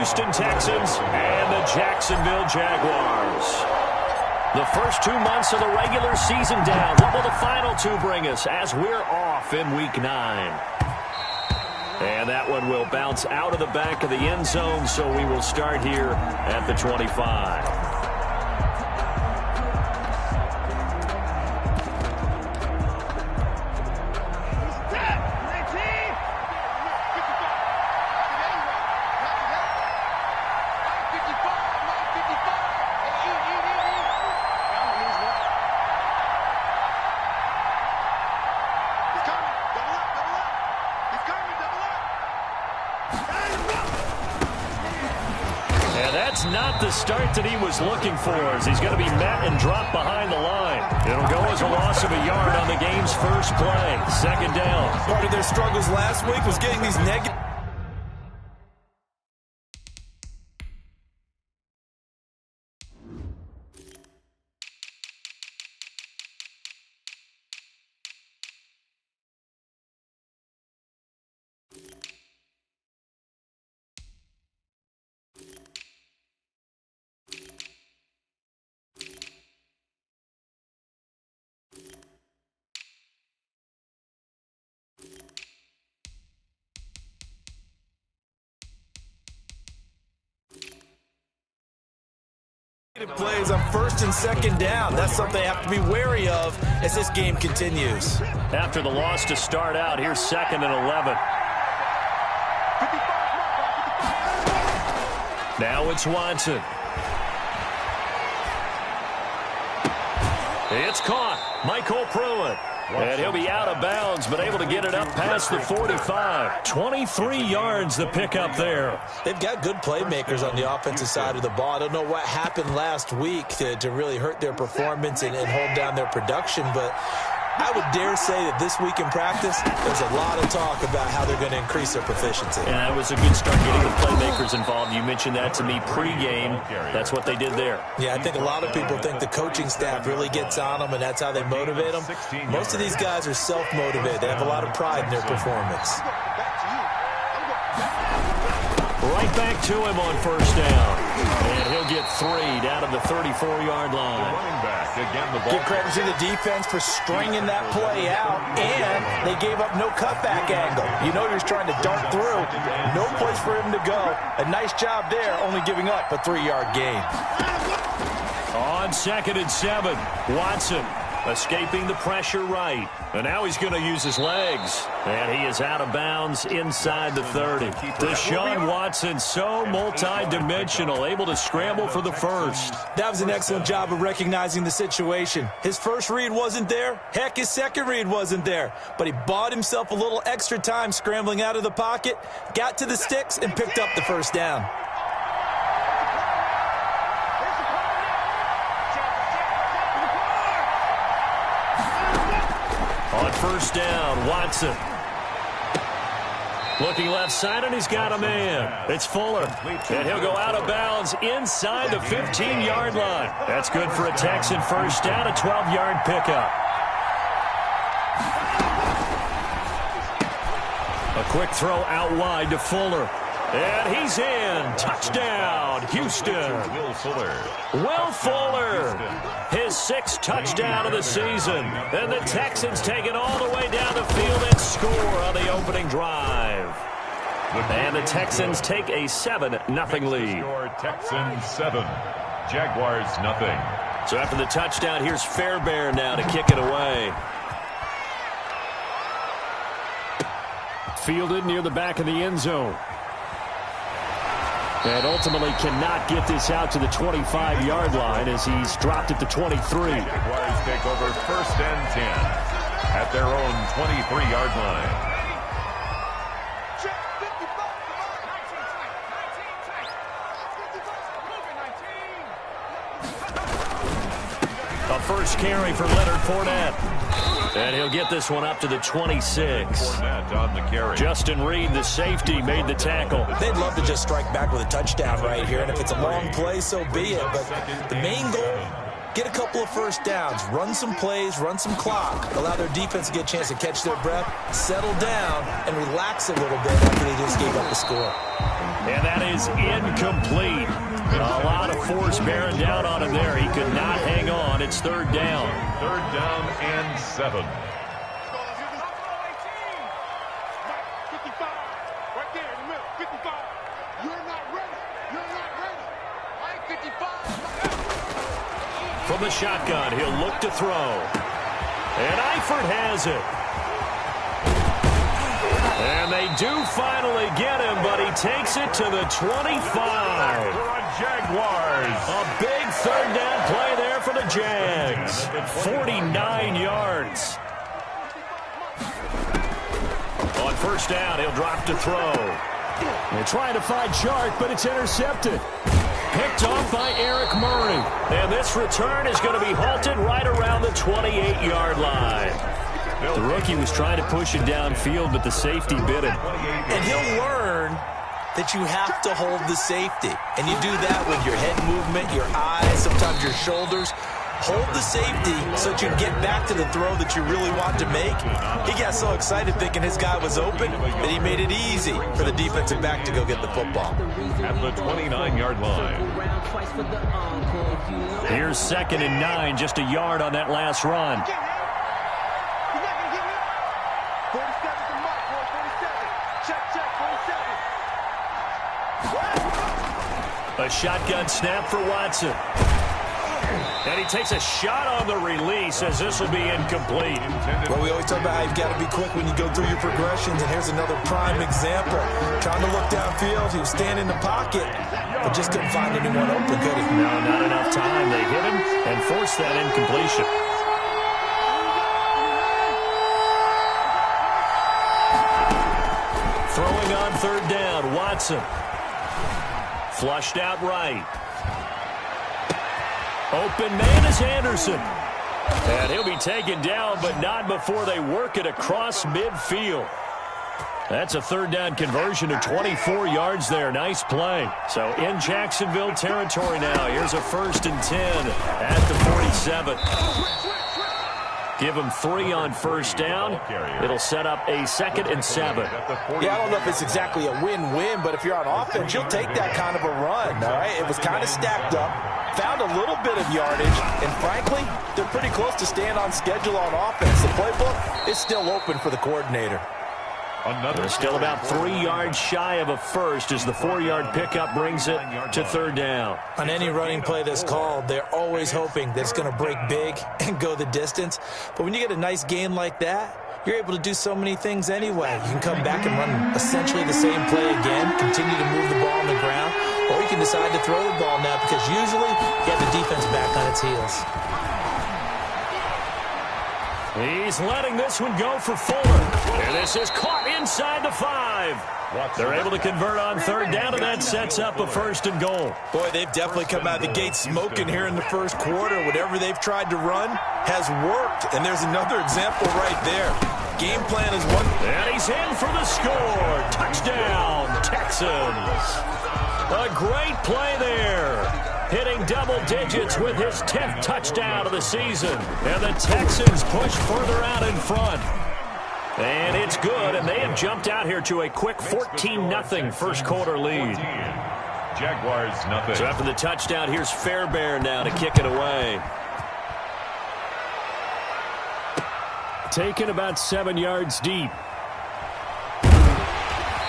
Houston Texans and the Jacksonville Jaguars. The first 2 months of the regular season down. What will the final two bring us as we're off in Week 9? And that one will bounce out of the back of the end zone, so we will start here at the 25. That's not the start that he was looking for, as he's going to be met and dropped behind the line. It'll go as a loss of a yard on the game's first play. Second down. Part of their struggles last week was getting these negative. Plays on first and second down. That's something they have to be wary of as this game continues. After the loss to start out, here's 2nd and 11. Now it's Watson. It's caught. Michael Pruitt. And he'll be out of bounds, but able to get it up past the 45. 23 yards the pickup there. They've got good playmakers on the offensive side of the ball. I don't know what happened last week to really hurt their performance and hold down their production, but I would dare say that this week in practice, there's a lot of talk about how they're going to increase their proficiency. And that was a good start getting the playmakers involved. You mentioned that to me pregame. That's what they did there. Yeah, I think a lot of people think the coaching staff really gets on them, and that's how they motivate them. Most of these guys are self-motivated. They have a lot of pride in their performance. Right back to him on first down. And he'll get 3 down at the 34-yard line. Give credit to the defense for stringing that play out, and they gave up no cutback angle. You know he was trying to dart through. No place for him to go. A nice job there, only giving up a 3-yard gain. On 2nd and 7, Watson escaping the pressure right. And now he's going to use his legs. And he is out of bounds inside the 30. Deshaun Watson, so multi-dimensional, able to scramble for the first. That was an excellent job of recognizing the situation. His first read wasn't there. Heck, his second read wasn't there. But he bought himself a little extra time scrambling out of the pocket, got to the sticks, and picked up the first down. On first down, Watson. Looking left side, and he's got a man. It's Fuller. And he'll go out of bounds inside the 15-yard line. That's good for a Texan first down, a 12-yard pickup. A quick throw out wide to Fuller. And he's in. Touchdown, Houston. Will Fuller, his 6th touchdown of the season. And the Texans take it all the way down the field and score on the opening drive. And the Texans take a 7-0 lead. Texans 7, Jaguars nothing. So after the touchdown, here's Fairbairn now to kick it away. Fielded near the back of the end zone. And ultimately cannot get this out to the 25-yard line as he's dropped at the 23. Jaguars take over 1st and 10 at their own 23-yard line. A first carry for Leonard Fournette. And he'll get this one up to the 26. Fournette on the carry. Justin Reed, the safety, made the tackle. They'd love to just strike back with a touchdown right here, and if it's a long play, so be it. But the main goal, get a couple of first downs, run some plays, run some clock, allow their defense to get a chance to catch their breath, settle down, and relax a little bit after they just gave up the score. And that is incomplete. A lot of force bearing down on him there. He could not hang on. It's third down. Third down and 7. From the shotgun, he'll look to throw. And Eifert has it. And they do finally get him, but he takes it to the 25. Jaguars. A big third down play there for the Jags. 49 yards. On first down, he'll drop to throw. They're trying to find Chark, but it's intercepted. Picked off by Eric Murray. And this return is going to be halted right around the 28-yard line. The rookie was trying to push it downfield, but the safety bit him. And he'll learn that you have to hold the safety. And you do that with your head movement, your eyes, sometimes your shoulders. Hold the safety so that you can get back to the throw that you really want to make. He got so excited thinking his guy was open that he made it easy for the defensive back to go get the football. At the 29-yard line. Here's 2nd and 9, just a yard on that last run. A shotgun snap for Watson. And he takes a shot on the release as this will be incomplete. Well, we always talk about how you've got to be quick when you go through your progressions, and here's another prime example. Trying to look downfield, he was standing in the pocket, but just couldn't find anyone open, could he? No, not enough time. They hit him and forced that incompletion. Throwing on third down, Watson. Flushed out right. Open man is Anderson. And he'll be taken down, but not before they work it across midfield. That's a third down conversion of 24 yards there. Nice play. So in Jacksonville territory now. Here's a 1st and 10 at the 47. Give them 3 on first down. It'll set up a 2nd and 7. Yeah, I don't know if it's exactly a win-win, but if you're on offense, you'll take that kind of a run, all right? It was kind of stacked up, found a little bit of yardage, and frankly, they're pretty close to staying on schedule on offense. The playbook is still open for the coordinator. They're still about 3 yards shy of a first as the 4-yard pickup brings it to third down. On any running play that's called, they're always hoping that it's going to break big and go the distance. But when you get a nice gain like that, you're able to do so many things anyway. You can come back and run essentially the same play again, continue to move the ball on the ground, or you can decide to throw the ball now because usually you have the defense back on its heels. He's letting this one go for Fuller. And this is caught inside the 5. They're able to convert on third down, and that sets up a 1st and goal. Boy, they've definitely come out of the gate smoking here in the first quarter. Whatever they've tried to run has worked, and there's another example right there. Game plan is one. And he's in for the score. Touchdown, Texans. A great play there. Hitting double digits with his 10th touchdown of the season. And the Texans push further out in front. And it's good, and they have jumped out here to a quick 14-0 first quarter lead. Jaguars nothing. So after the touchdown, here's Fairbairn now to kick it away. Taken about 7 yards deep.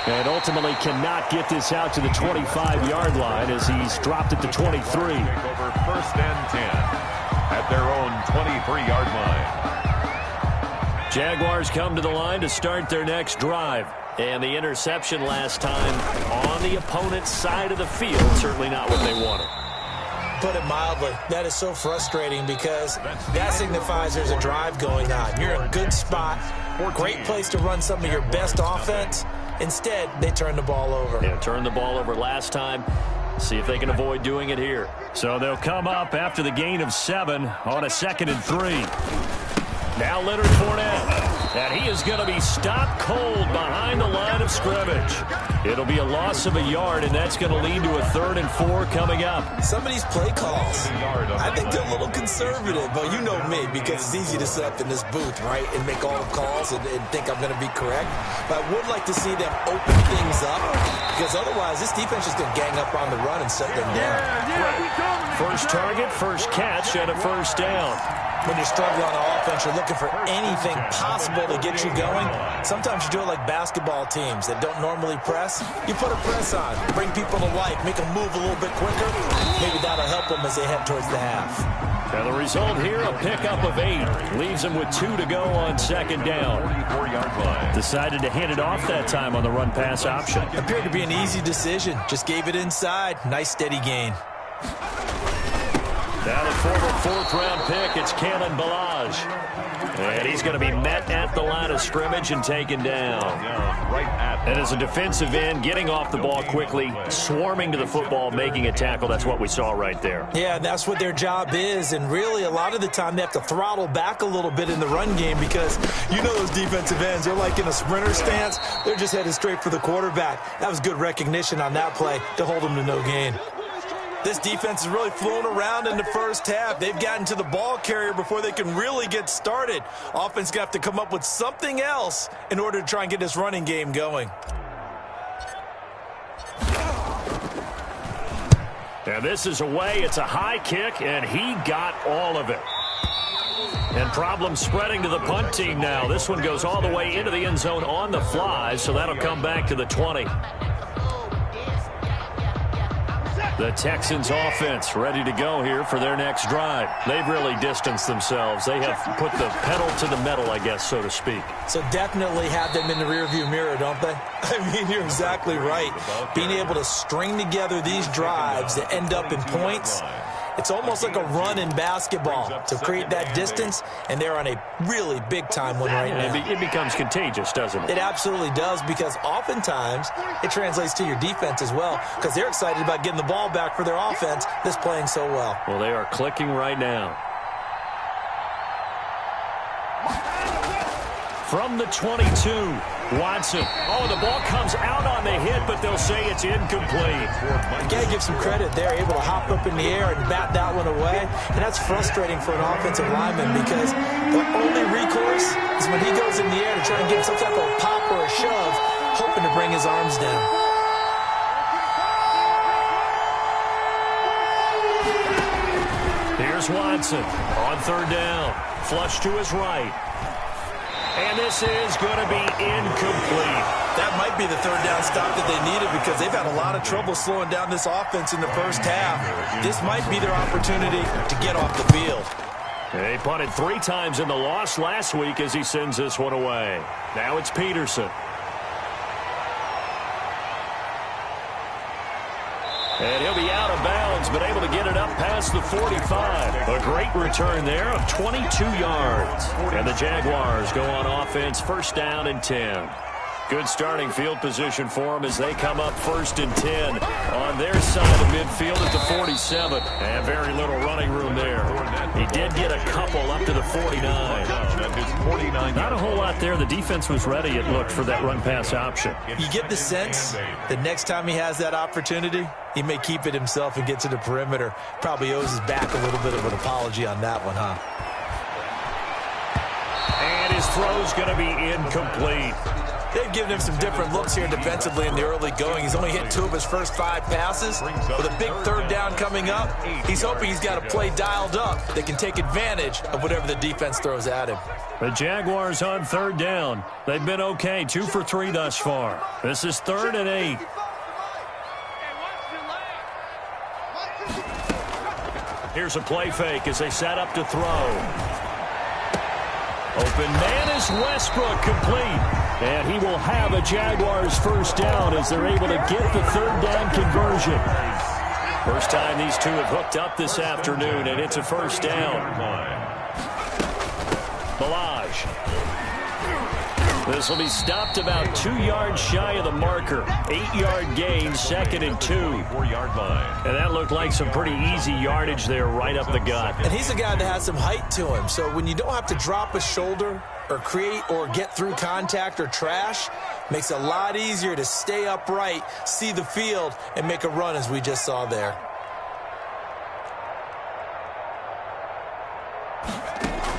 And ultimately cannot get this out to the 25-yard line as he's dropped at the 23. Take over 1st and 10 at their own 23-yard line. Jaguars come to the line to start their next drive. And the interception last time on the opponent's side of the field, certainly not what they wanted. Put it mildly, that is so frustrating because that signifies there's a drive going on. You're in a good spot, great place to run some of your best offense. Instead, they turn the ball over. Yeah, turned the ball over last time. See if they can avoid doing it here. So they'll come up after the gain of 7 on a 2nd and 3. Now Leonard Fournette. And he is going to be stopped cold behind the line of scrimmage. It'll be a loss of a yard, and that's going to lead to a 3rd and 4 coming up. Some of these play calls, I think they're a little conservative, but you know me, because it's easy to sit up in this booth, right, and make all the calls and think I'm going to be correct. But I would like to see them open things up, because otherwise this defense is going to gang up on the run and shut them down. First target, first catch, and a first down. When you're struggling on offense, you're looking for anything possible to get you going. Sometimes you do it like basketball teams that don't normally press. You put a press on, bring people to life, make them move a little bit quicker. Maybe that'll help them as they head towards the half. Now the result here, a pickup of 8. Leaves them with 2 to go on 2nd down. 44-yard line. Decided to hand it off that time on the run-pass option. Appeared to be an easy decision. Just gave it inside. Nice steady gain. Now the former 4th-round pick, it's Kalen Ballage. And he's going to be met at the line of scrimmage and taken down. And as a defensive end, getting off the ball quickly, swarming to the football, making a tackle, that's what we saw right there. Yeah, that's what their job is. And really, a lot of the time, they have to throttle back a little bit in the run game because you know those defensive ends, they're like in a sprinter stance. They're just headed straight for the quarterback. That was good recognition on that play to hold them to no gain. This defense is really flown around in the first half. They've gotten to the ball carrier before they can really get started. Offense got to come up with something else in order to try and get this running game going. And this is away. It's a high kick, and he got all of it. And problems spreading to the punt team now. This one goes all the way into the end zone on the fly, so that'll come back to the 20. The Texans offense ready to go here for their next drive. They've really distanced themselves. They have put the pedal to the metal, I guess, so to speak. So definitely have them in the rearview mirror, don't they? I mean, you're exactly right. Being able to string together these drives that end up in points, it's almost like a run in basketball to create that distance, and they're on a really big-time one right now. It becomes contagious, doesn't it? It absolutely does, because oftentimes it translates to your defense as well, because they're excited about getting the ball back for their offense that's playing so well. Well, they are clicking right now. From the 22, Watson. Oh, the ball comes out on the hit, but they'll say it's incomplete. You got to give some credit. They're able to hop up in the air and bat that one away, and that's frustrating for an offensive lineman because the only recourse is when he goes in the air to try and get some type of pop or a shove, hoping to bring his arms down. Here's Watson on 3rd down. Flush to his right. And this is going to be incomplete. That might be the 3rd down stop that they needed because they've had a lot of trouble slowing down this offense in the first half. This might be their opportunity to get off the field. They punted 3 times in the loss last week as he sends this one away. Now it's Peterson. And he'll be out of bounds, but able to get it up past the 45. A great return there of 22 yards. And the Jaguars go on offense, 1st down and 10. Good starting field position for them as they come up 1st and 10 on their side of midfield at the 47. And very little running room there. He did get a couple up to the 49. Not a whole lot there. The defense was ready, it looked, for that run-pass option. You get the sense that next time he has that opportunity, he may keep it himself and get to the perimeter. Probably owes his back a little bit of an apology on that one, huh? And his throw's going to be incomplete. They've given him some different looks here defensively in the early going. He's only hit 2 of his first 5 passes. With a big 3rd down coming up, he's hoping he's got a play dialed up that can take advantage of whatever the defense throws at him. The Jaguars on 3rd down. They've been okay, 2 for 3 thus far. This is 3rd and 8. Here's a play fake as they set up to throw. Open man is Westbrook, complete. And he will have a Jaguars 1st down as they're able to get the 3rd down conversion. First time these two have hooked up this afternoon, and it's a 1st down. Ballage. This will be stopped about 2 yards shy of the marker. 8-yard gain, 2nd and 2. 4-yard line. And that looked like some pretty easy yardage there right up the gut. And he's a guy that has some height to him. So when you don't have to drop a shoulder or create or get through contact or trash, makes it a lot easier to stay upright, see the field, and make a run as we just saw there.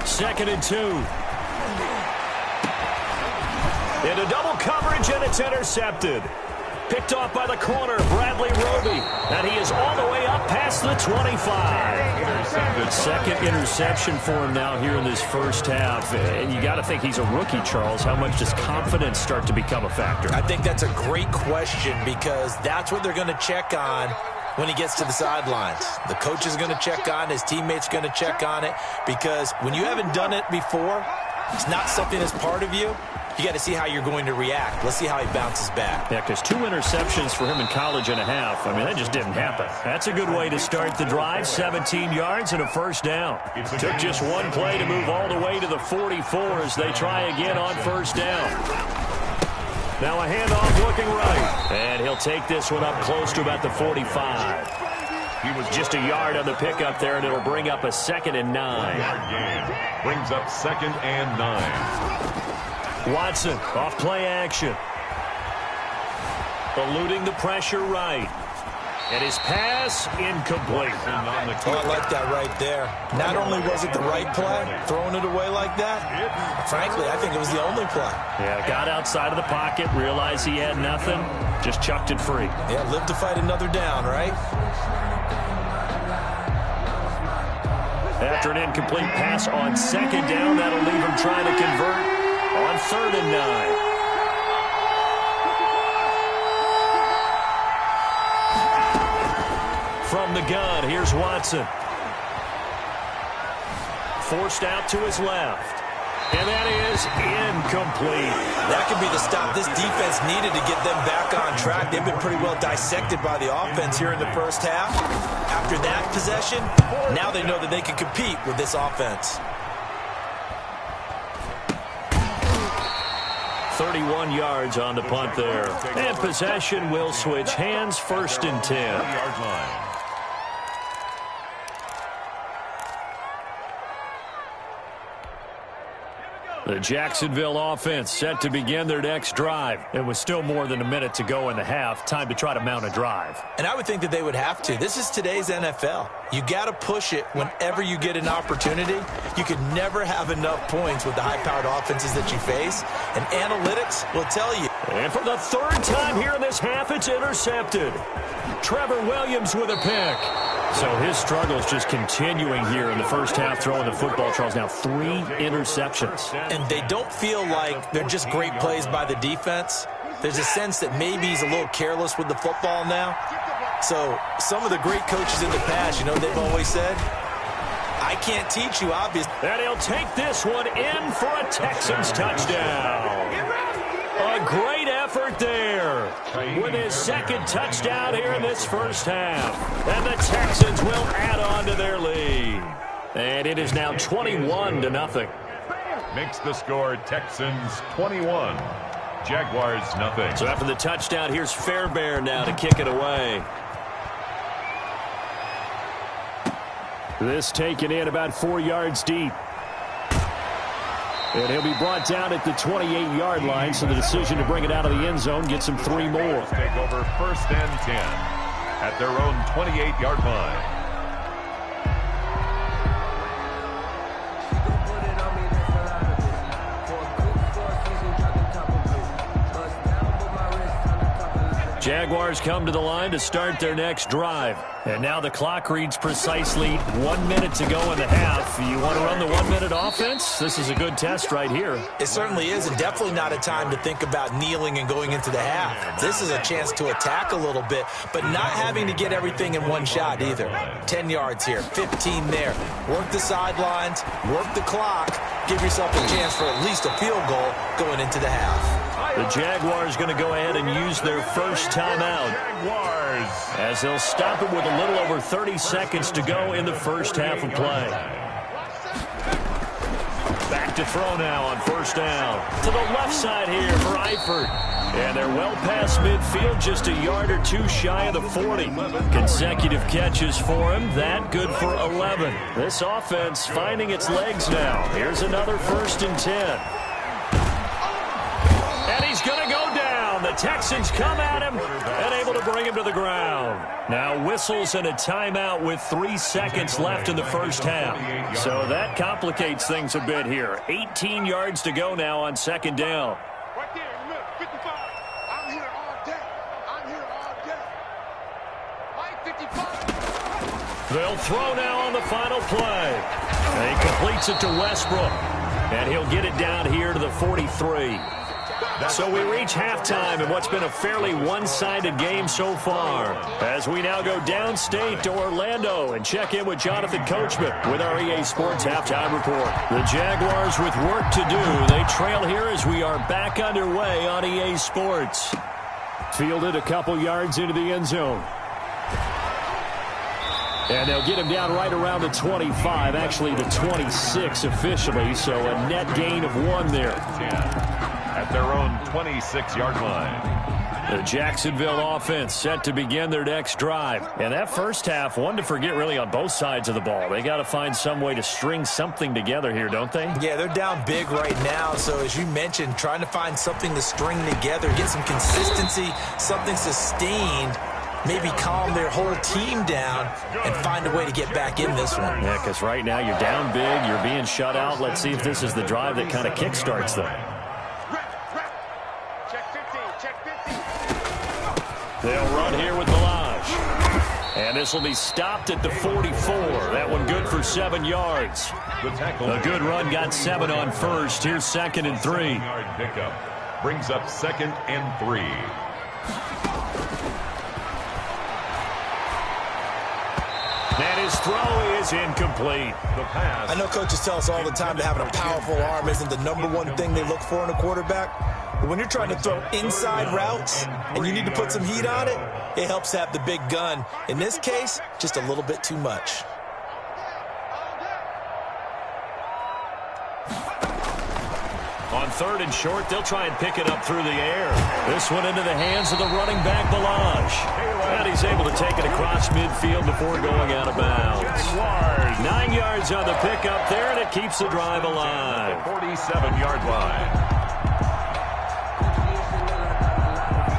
Second and 2. Into double coverage, and it's intercepted. Picked off by the corner, Bradley Roby. And he is all the way up past the 25. Second interception for him now here in this first half. And you got to think he's a rookie, Charles. How much does confidence start to become a factor? I think that's a great question because that's what they're going to check on when he gets to the sidelines. The coach is going to check on it. His teammates going to check on it because when you haven't done it before, it's not something that's part of you. You got to see how you're going to react. Let's see how he bounces back. Yeah, because 2 interceptions for him in college and a half. I mean, that just didn't happen. That's a good way to start the drive. 17 yards and a first down. Took just one play to move all the way to the 44 as they try again on first down. Now a handoff looking right. And he'll take this one up close to about the 45. He was just a yard on the pickup there, and it'll bring up a 2nd and 9. Brings up 2nd and 9. Watson off play action. Eluding the pressure right. And his pass incomplete. Oh, I like that right there. Not only was it the right play, throwing it away like that, frankly, I think it was the only play. Yeah, got outside of the pocket, realized he had nothing, just chucked it free. Yeah, live to fight another down, right? After an incomplete pass on 2nd down, that'll leave him trying to convert on 3rd and 9. From the gun, here's Watson. Forced out to his left. And that is incomplete. That could be the stop this defense needed to get them back on track. They've been pretty well dissected by the offense here in the first half. After that possession, now they know that they can compete with this offense. 31 yards on the punt there. And possession will switch hands, 1st and 10. 20-yard line. The Jacksonville offense set to begin their next drive. It was still more than a minute to go in the half. Time to try to mount a drive. And I would think that they would have to. This is today's NFL. You got to push it whenever you get an opportunity. You can never have enough points with the high-powered offenses that you face. And analytics will tell you. And for the 3rd time here in this half, it's intercepted. Trevor Williams with a pick. So his struggles just continuing here in the first half, throwing the football, Charles. Now 3 interceptions. And they don't feel like they're just great plays by the defense. There's a sense that maybe he's a little careless with the football now. So some of the great coaches in the past, you know, they've always said, I can't teach you, obviously. And he'll take this one in for a Texans touchdown. A great effort there with his 2nd touchdown here in this first half. And the Texans will add on to their lead. And it is now 21-0. Makes the score Texans 21. Jaguars nothing. So after the touchdown, here's Fairbairn now to kick it away. This taken in about 4 yards deep. And he'll be brought down at the 28-yard line, so the decision to bring it out of the end zone gets him 3 more. Take over 1st and 10 at their own 28-yard line. Jaguars come to the line to start their next drive. And now the clock reads precisely 1 minute to go in the half. You want to run the 1-minute offense? This is a good test right here. It certainly is, and definitely not a time to think about kneeling and going into the half. This is a chance to attack a little bit, but not having to get everything in one shot either. 10 yards here, 15 there. Work the sidelines, work the clock, give yourself a chance for at least a field goal going into the half. The Jaguars going to go ahead and use their first timeout, as they'll stop it with a little over 30 seconds to go in the first half of play. Back back to throw now on first down. To the left side here for Eifert. And they're well past midfield, just a yard or two shy of the 40. Consecutive catches for him. That good for 11. This offense finding its legs now. Here's another 1st and 10. And he's going to go down. The Texans come at him and able to bring him to the ground. Now whistles and a timeout with 3 seconds left in the first half. So that complicates things a bit here. 18 yards to go now on 2nd down. Right there, look, 55. I'm here all day. I'm here all day. Mike, 55. They'll throw now on the final play. And he completes it to Westbrook. And he'll get it down here to the 43. So we reach halftime in what's been a fairly one-sided game so far. As we now go downstate to Orlando and check in with Jonathan Coachman with our EA Sports Halftime Report. The Jaguars with work to do. They trail here as we are back underway on EA Sports. Fielded a couple yards into the end zone. And they'll get him down right around the 25, actually the 26 officially, so a net gain of 1 there. At their own 26-yard line. The Jacksonville offense set to begin their next drive. And that first half, one to forget really on both sides of the ball. They got to find some way to string something together here, don't they? Yeah, they're down big right now. So as you mentioned, trying to find something to string together, get some consistency, something sustained, maybe calm their whole team down and find a way to get back in this one. Yeah, because right now you're down big, you're being shut out. Let's see if this is the drive that kind of kickstarts them. They'll run here with Balaj. And this will be stopped at the 44. That one good for 7 yards. A good run got 7 on first. Here's 2nd and 3. Pickup brings up 2nd and 3. And his throw is incomplete. The pass. I know coaches tell us all the time that having a powerful arm isn't the #1 thing they look for in a quarterback. But when you're trying to throw inside routes and you need to put some heat on it, it helps have the big gun. In this case, just a little bit too much. On 3rd and short, they'll try and pick it up through the air. This one into the hands of the running back, Balaj. And he's able to take it across midfield before going out of bounds. 9 yards on the pickup there, and it keeps the drive alive. 47-yard line.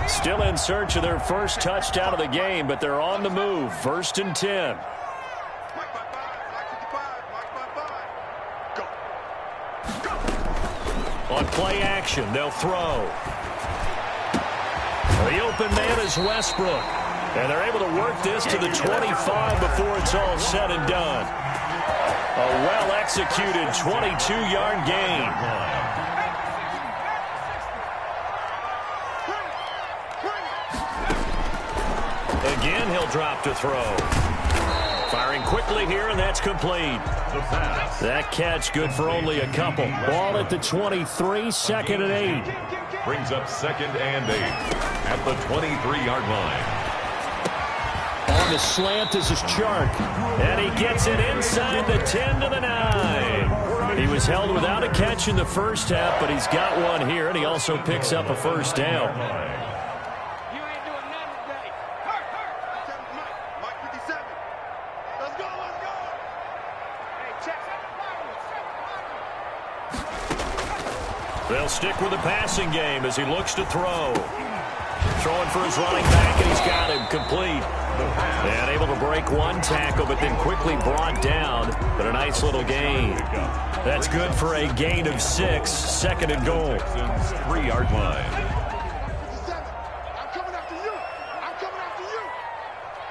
Still in search of their first touchdown of the game, but they're on the move. 1st and 10. On play action, they'll throw. The open man is Westbrook. And they're able to work this to the 25 before it's all said and done. A well-executed 22-yard gain. Again, he'll drop to throw. Firing quickly here, and that's complete. That catch good for only a couple. Ball at the 23, 2nd and 8. Brings up 2nd and 8 at the 23-yard line. On the slant, this is Chark. And he gets it inside the 10 to the 9. He was held without a catch in the first half, but he's got one here, and he also picks up a first down. They'll stick with the passing game as he looks to throw. Throwing for his running back, and he's got him complete. And able to break one tackle, but then quickly brought down. But a nice little gain. That's good for a gain of 6, 2nd and goal. 3-yard line. I'm coming after you. I'm coming after you.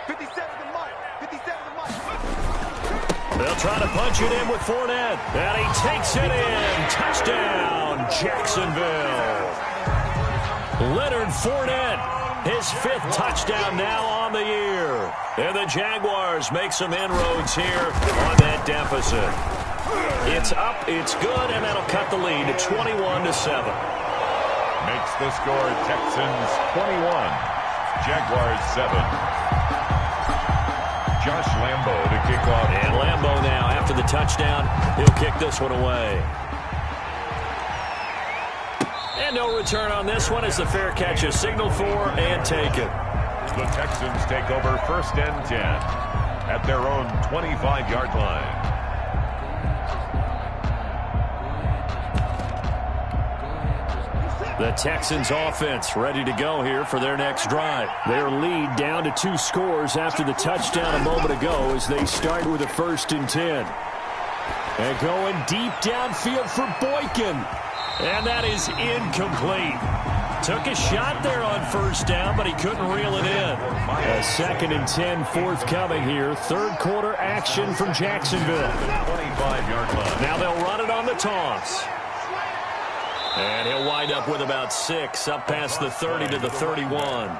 57 to Mike. 57 to Mike. They'll try to punch it in with Fournette. And he takes it in. Touchdown, Jacksonville. Leonard Fournette, his 5th touchdown now on the year. And the Jaguars make some inroads here on that deficit. It's up, it's good, and that'll cut the lead to 21-7. Makes the score Texans 21, Jaguars 7. Josh Lambo to kick off. And Lambo now, after the touchdown, he'll kick this one away. And no return on this one as the fair catch is signaled for and taken. The Texans take over 1st and 10 at their own 25-yard line. The Texans offense ready to go here for their next drive. Their lead down to 2 scores after the touchdown a moment ago as they start with a 1st and 10. And going deep downfield for Boykin. And that is incomplete. Took a shot there on 1st down, but he couldn't reel it in. A 2nd and 10 forthcoming here. 3rd quarter action from Jacksonville. 25-yard line. Now they'll run it on the toss. And he'll wind up with about 6 up past the 30 to the 31.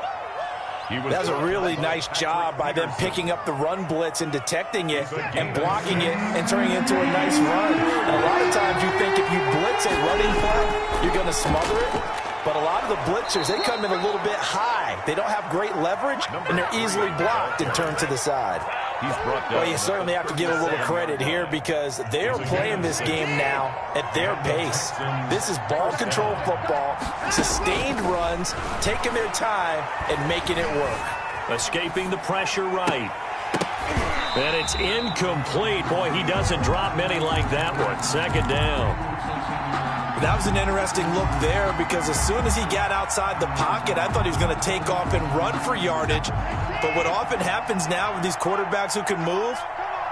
That was a really nice job by them picking up the run blitz and detecting it and blocking it and turning it into a nice run. And a lot of times you think if you blitz a running play, you're going to smother it. But a lot of the blitzers, they come in a little bit high. They don't have great leverage, and they're easily blocked and turned to the side. Well, you certainly have to give a little credit here because they're playing this game now at their pace. This is ball control football, sustained runs, taking their time and making it work. Escaping the pressure right. And it's incomplete. Boy, he doesn't drop many like that one. 2nd down. That was an interesting look there because as soon as he got outside the pocket, I thought he was going to take off and run for yardage. But what often happens now with these quarterbacks who can move,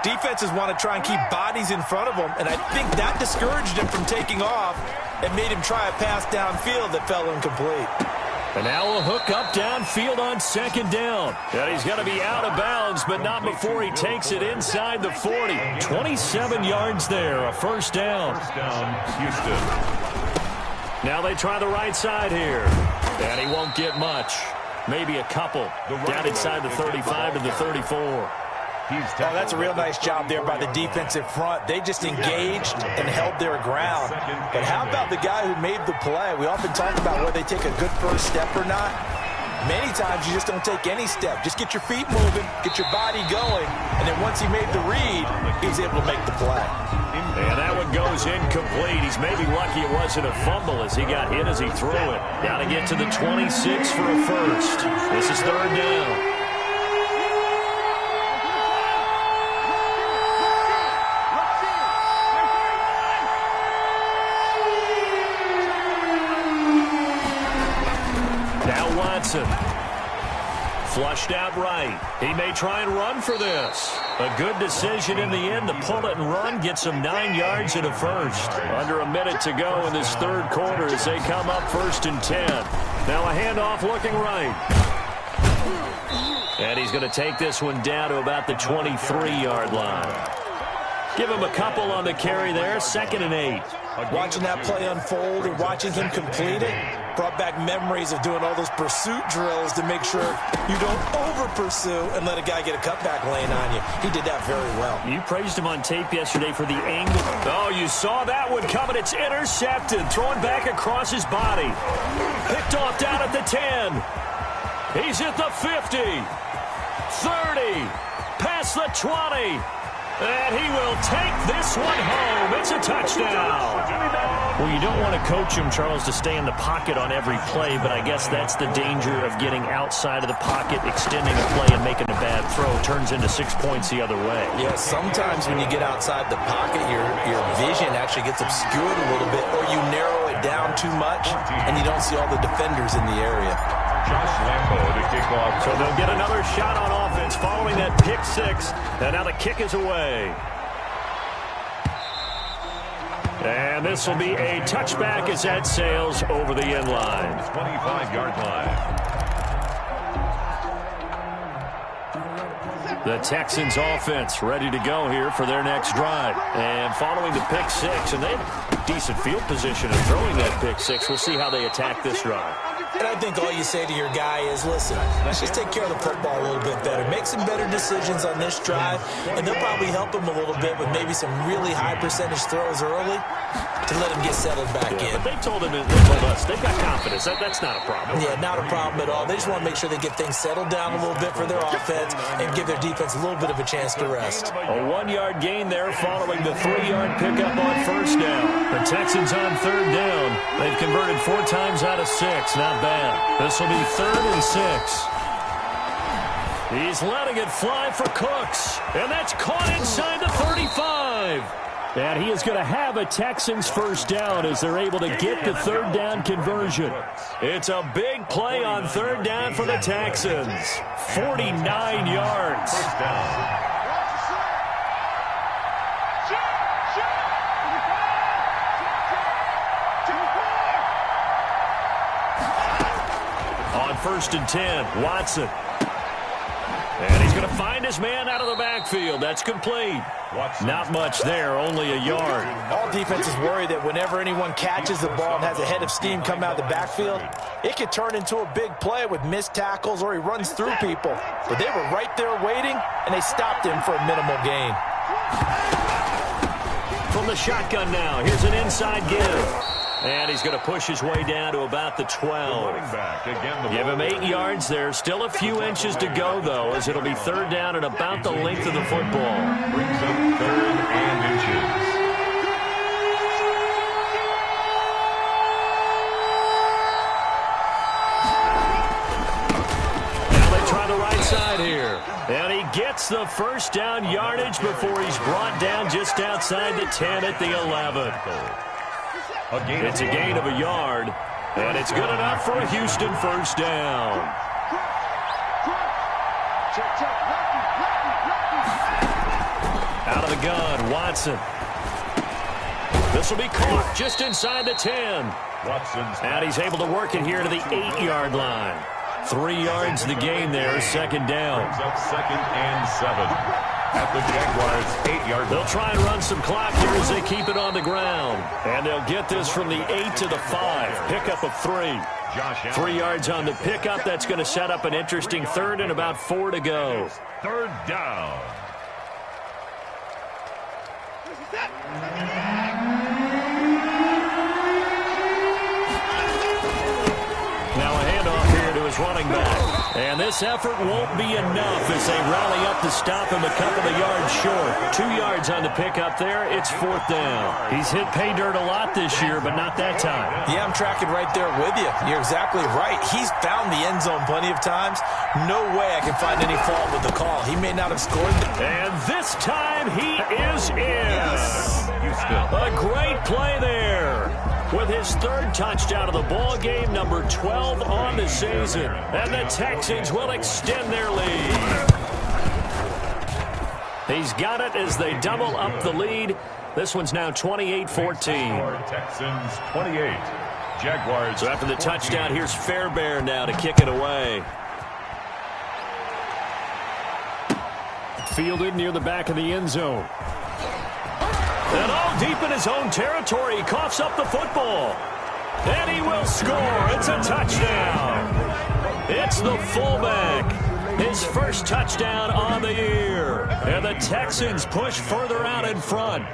defenses want to try and keep bodies in front of them. And I think that discouraged him from taking off and made him try a pass downfield that fell incomplete. And now a hook up downfield on 2nd down. And he's going to be out of bounds, but not before he takes it inside the 40. 27 yards there, a 1st down. 1st down, Houston. Now they try the right side here. And he won't get much. Maybe a couple. Down inside the 35 to the 34. Oh, that's a real nice job there by the defensive front. They just engaged and held their ground. But how about the guy who made the play? We often talk about whether they take a good first step or not. Many times you just don't take any step. Just get your feet moving, get your body going, and then once he made the read, he was able to make the play. And that one goes incomplete. He's maybe lucky it wasn't a fumble as he got hit as he threw it. Got to get to the 26 for a 1st. This is 3rd down. Flushed out right. He may try and run for this. A good decision in the end to pull it and run. Gets him 9 yards and a 1st. Under a minute to go in this 3rd quarter as they come up 1st and 10. Now a handoff looking right. And he's going to take this one down to about the 23-yard line. Give him a couple on the carry there. 2nd and 8. Watching that play unfold and watching him complete it brought back memories of doing all those pursuit drills to make sure you don't over-pursue and let a guy get a cutback lane on you. He did that very well. You praised him on tape yesterday for the angle. Oh, you saw that one coming. It's intercepted. Thrown back across his body. Picked off down at the 10. He's at the 50. 30. Past the 20. And he will take this one home. It's a touchdown. Well, you don't want to coach him, Charles, to stay in the pocket on every play, but I guess that's the danger of getting outside of the pocket, extending a play, and making a bad throw. Turns into 6 points the other way. Yeah, sometimes when you get outside the pocket, your vision actually gets obscured a little bit, or you narrow it down too much, and you don't see all the defenders in the area. Josh Lambo to kick off. So they'll get another shot on offense following that pick 6. And now the kick is away. And this will be a touchback as that sails over the end line. 25-yard line. The Texans offense ready to go here for their next drive. And following the pick 6, and they have decent field position in throwing that pick 6. We'll see how they attack this drive. And I think all you say to your guy is, listen, let's just take care of the football a little bit better. Make some better decisions on this drive, and they'll probably help him a little bit with maybe some really high percentage throws early to let him get settled back in. But they told us they've got confidence. That's not a problem. Yeah, not a problem at all. They just want to make sure they get things settled down a little bit for their offense and give their defense a little bit of a chance to rest. A 1-yard gain there following the 3-yard pickup on first down. The Texans on third down. They've converted 4 times out of 6. Not bad. This will be 3rd and 6. He's letting it fly for Cooks. And that's caught inside the 35. And he is going to have a Texans first down as they're able to get the 3rd down conversion. It's a big play on 3rd down for the Texans. 49 yards. First down. On 1st and 10, Watson. And he's going to find his man out of the backfield. That's complete. Not much there, only a yard. All defenses worry that whenever anyone catches the ball and has a head of steam come out of the backfield, it could turn into a big play with missed tackles or he runs through people. But they were right there waiting, and they stopped him for a minimal gain. From the shotgun now, here's an inside give. And he's going to push his way down to about the 12. Give him 8 yards there. Still a few inches to go, though, as it'll be 3rd down and about the length of the football. Brings up 3rd and inches. Now they try the right side here. And he gets the first down yardage before he's brought down just outside the 10 at the 11. It's a gain of a yard, and it's good enough for a Houston first down. Out of the gun, Watson. This will be caught just inside the 10. And he's able to work it here to the 8-yard line. 3 yards the gain there, 2nd down. Brings up 2nd and 7. At the Jaguars' 8-yard line. They'll try and run some clock here as they keep it on the ground. And they'll get this from the 8 to the 5. Pickup of 3. 3 yards on the pickup. That's going to set up an interesting 3rd and about 4 to go. 3rd down. Now a handoff here to his running back. And this effort won't be enough as they rally up to stop him a couple of yards short. 2 yards on the pickup there. It's 4th down. He's hit pay dirt a lot this year, but not that time. Yeah, I'm tracking right there with you. You're exactly right. He's found the end zone plenty of times. No way I can find any fault with the call. He may not have scored. And this time he is in. A great play there. With his 3rd touchdown of the ball game, number 12 on the season. And the Texans will extend their lead. He's got it as they double up the lead. This one's now 28-14. Texans 28. Jaguars. So after the touchdown, here's Fairbairn now to kick it away. Fielded near the back of the end zone. And all deep in his own territory, he coughs up the football. And he will score. It's a touchdown. It's the fullback. His first touchdown on the year. And the Texans push further out in front.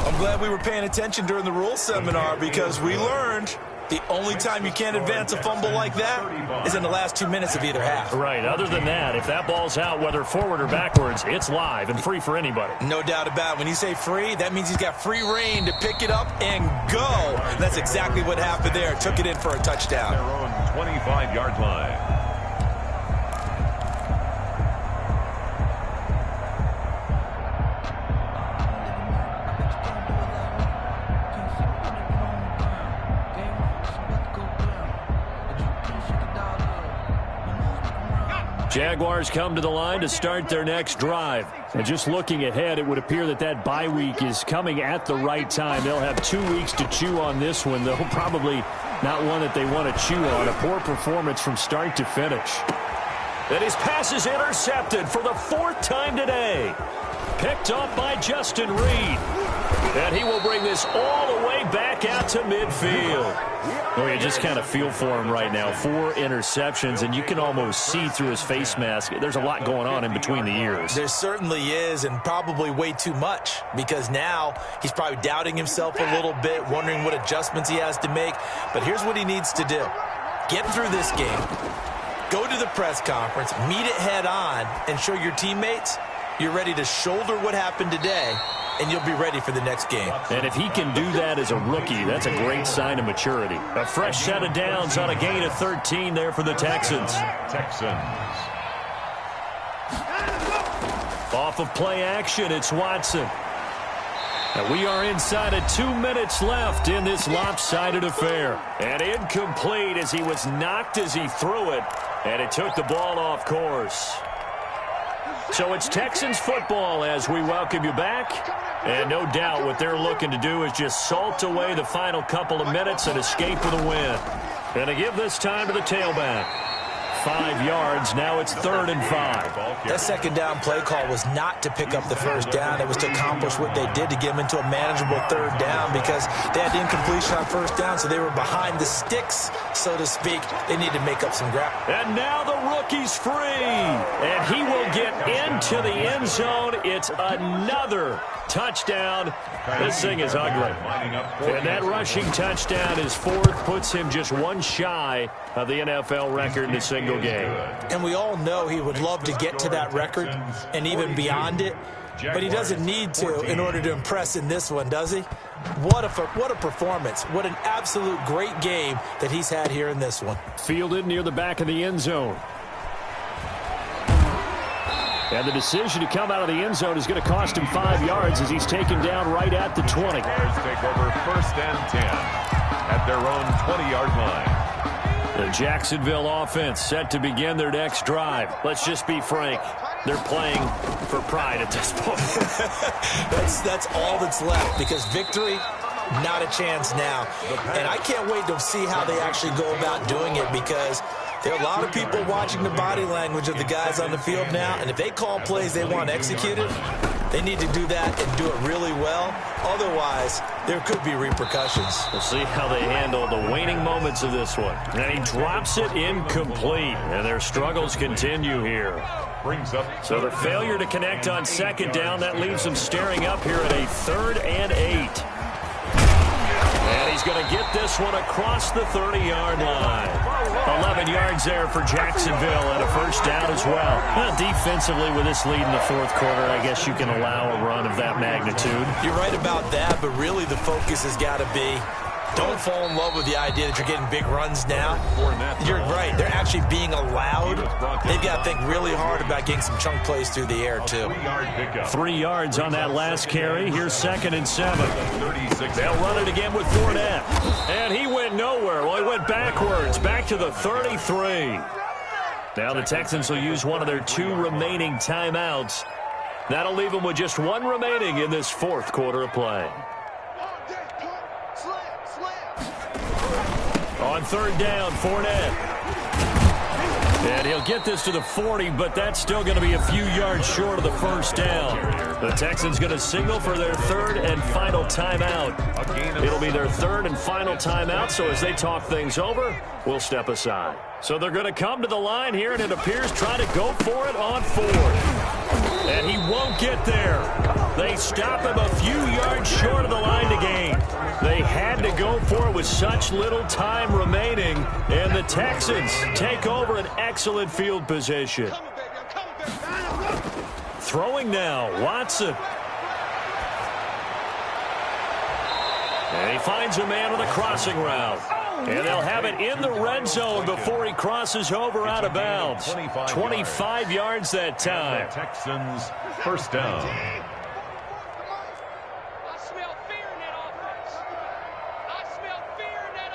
I'm glad we were paying attention during the rules seminar because we learned the only time you can't advance a fumble like that is in the last 2 minutes of either half. Right. Other than that, if that ball's out, whether forward or backwards, it's live and free for anybody. No doubt about it. When you say free, that means he's got free reign to pick it up and go. That's exactly what happened there. Took it in for a touchdown. Their own 25-yard line. Jaguars come to the line to start their next drive. And just looking ahead, it would appear that that bye week is coming at the right time. They'll have 2 weeks to chew on this one, though probably not one that they want to chew on. A poor performance from start to finish. And his pass is intercepted for the 4th time today. Picked up by Justin Reed. And he will bring this all the way back out to midfield. Well, you just kind of feel for him right now. 4 interceptions, and you can almost see through his face mask. There's a lot going on in between the ears. There certainly is, and probably way too much, because now he's probably doubting himself a little bit, wondering what adjustments he has to make. But here's what he needs to do. Get through this game, go to the press conference, meet it head on, and show your teammates you're ready to shoulder what happened today, and you'll be ready for the next game. And if he can do that as a rookie, that's a great sign of maturity. A fresh set of downs on a gain of 13 there for the Texans. Off of play action, it's Watson. And we are inside of 2 minutes left in this lopsided affair. And incomplete as he was knocked as he threw it. And it took the ball off course. So it's Texans football as we welcome you back. And no doubt what they're looking to do is just salt away the final couple of minutes and escape with a win. And to give this time to the tailback. 5 yards. Now it's 3rd and 5. That second down play call was not to pick up the first down. It was to accomplish what they did to get them into a manageable 3rd down because they had incompletion on first down, so they were behind the sticks, so to speak. They need to make up some ground. And now the rookie's free. And he will get into the end zone. It's another touchdown. This thing is ugly. And that rushing touchdown is 4th, puts him just 1 shy of the NFL record in a single game. And we all know he would love to get to that record and even beyond it, but he doesn't need to in order to impress in this one, does he? What a performance. What an absolute great game that he's had here in this one. Fielded near the back of the end zone. And the decision to come out of the end zone is going to cost him 5 yards as he's taken down right at the 20. Bears take over 1st and 10 at their own 20-yard line. The Jacksonville offense set to begin their next drive. Let's just be frank. They're playing for pride at this point. That's all that's left because victory, not a chance now. And I can't wait to see how they actually go about doing it because there are a lot of people watching the body language of the guys on the field now, and if they call plays they want executed, they need to do that and do it really well. Otherwise, there could be repercussions. We'll see how they handle the waning moments of this one. And he drops it incomplete, and their struggles continue here. So the failure to connect on 2nd down, that leaves them staring up here at a 3rd and 8. And he's going to get this one across the 30-yard line. 11 yards there for Jacksonville and a 1st down as well. Well, defensively with this lead in the 4th quarter, I guess you can allow a run of that magnitude. You're right about that, but really the focus has got to be don't fall in love with the idea that you're getting big runs now. You're right. They're actually being allowed. They've got to think really hard about getting some chunk plays through the air, too. 3 yards on that last carry. Here's 2nd and 7. They'll run it again with Fournette. And he went nowhere. Well, he went backwards, back to the 33. Now the Texans will use one of their 2 remaining timeouts. That'll leave them with just 1 remaining in this 4th quarter of play. On 3rd down, Fournette. And he'll get this to the 40, but that's still going to be a few yards short of the 1st down. The Texans going to signal for their 3rd and final timeout. It'll be their 3rd and final timeout, so as they talk things over, we'll step aside. So they're going to come to the line here, and it appears try to go for it on 4th. And he won't get there. They stop him a few yards short of the line to gain. They had to go for it with such little time remaining, and the Texans take over an excellent field position. Throwing now, Watson. And he finds a man with a crossing route. And they'll have it in the red zone before he crosses over out of bounds. 25 yards that time. Texans 1st down. I smell fear in that offense. I smell fear in that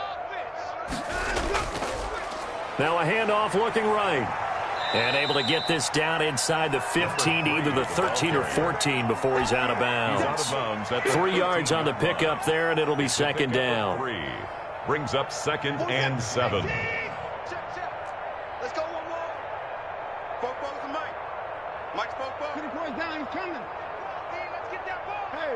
offense. Now a handoff looking right. And able to get this down inside the 15 to either the 13 or 14 before he's out of bounds. 3 yards on the pickup there, and it'll be 2nd down. Brings up 2nd and 7. Let's go one more. was the mic. Mike spoke up. Get the boys down, he's coming. Hey, let's get that ball. Hey.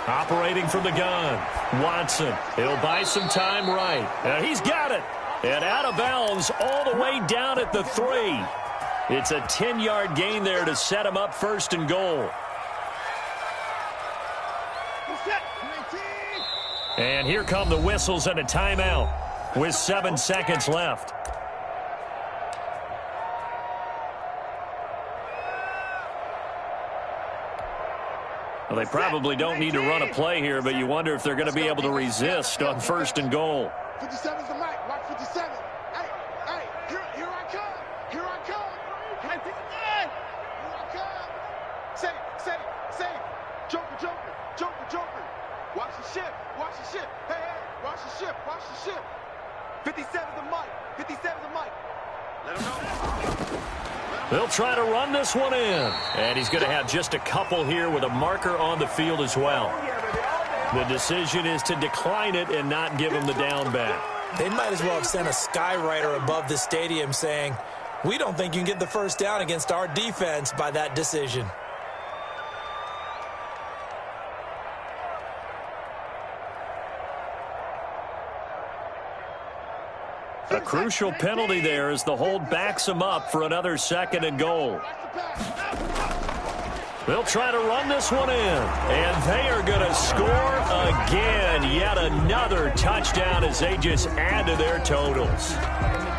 Operating from the gun, Watson. He'll buy some time right. And he's got it. And out of bounds all the way down at the 3. It's a 10-yard gain there to set him up first and goal. And here come the whistles and a timeout with 7 seconds left. Well, they probably don't need to run a play here, but you wonder if they're going to be able to resist on first and goal. 57 is the mic. Watch 57. Hey, here I come. Here I come. Here I come. Say, Joker. Watch the ship. Hey, watch the ship. 57 is the mic. Let him know. They'll try to run this one in. And he's going to have just a couple here with a marker on the field as well. The decision is to decline it and not give him the down back. They might as well have sent a skywriter above the stadium saying, we don't think you can get the first down against our defense by that decision. A crucial penalty there as the hold backs him up for another second and goal. They'll try to run this one in, and they are going to score again. Yet another touchdown as they just add to their totals.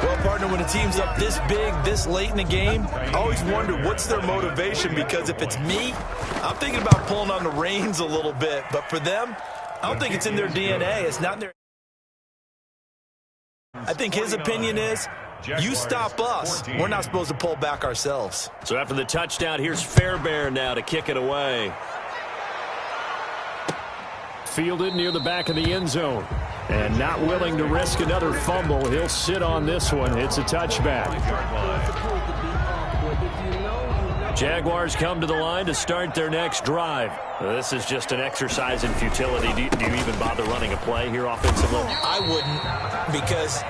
Well, partner, when a team's up this big, this late in the game, I always wonder what's their motivation, because if it's me, I'm thinking about pulling on the reins a little bit. But for them, I don't think it's in their DNA. It's not in their... I think his opinion is, you stop us, we're not supposed to pull back ourselves. So after the touchdown, here's Fairbairn now to kick it away. Fielded near the back of the end zone. And not willing to risk another fumble. He'll sit on this one. It's a touchback. Jaguars come to the line to start their next drive. This is just an exercise in futility. Do you even bother running a play here offensively? I wouldn't, because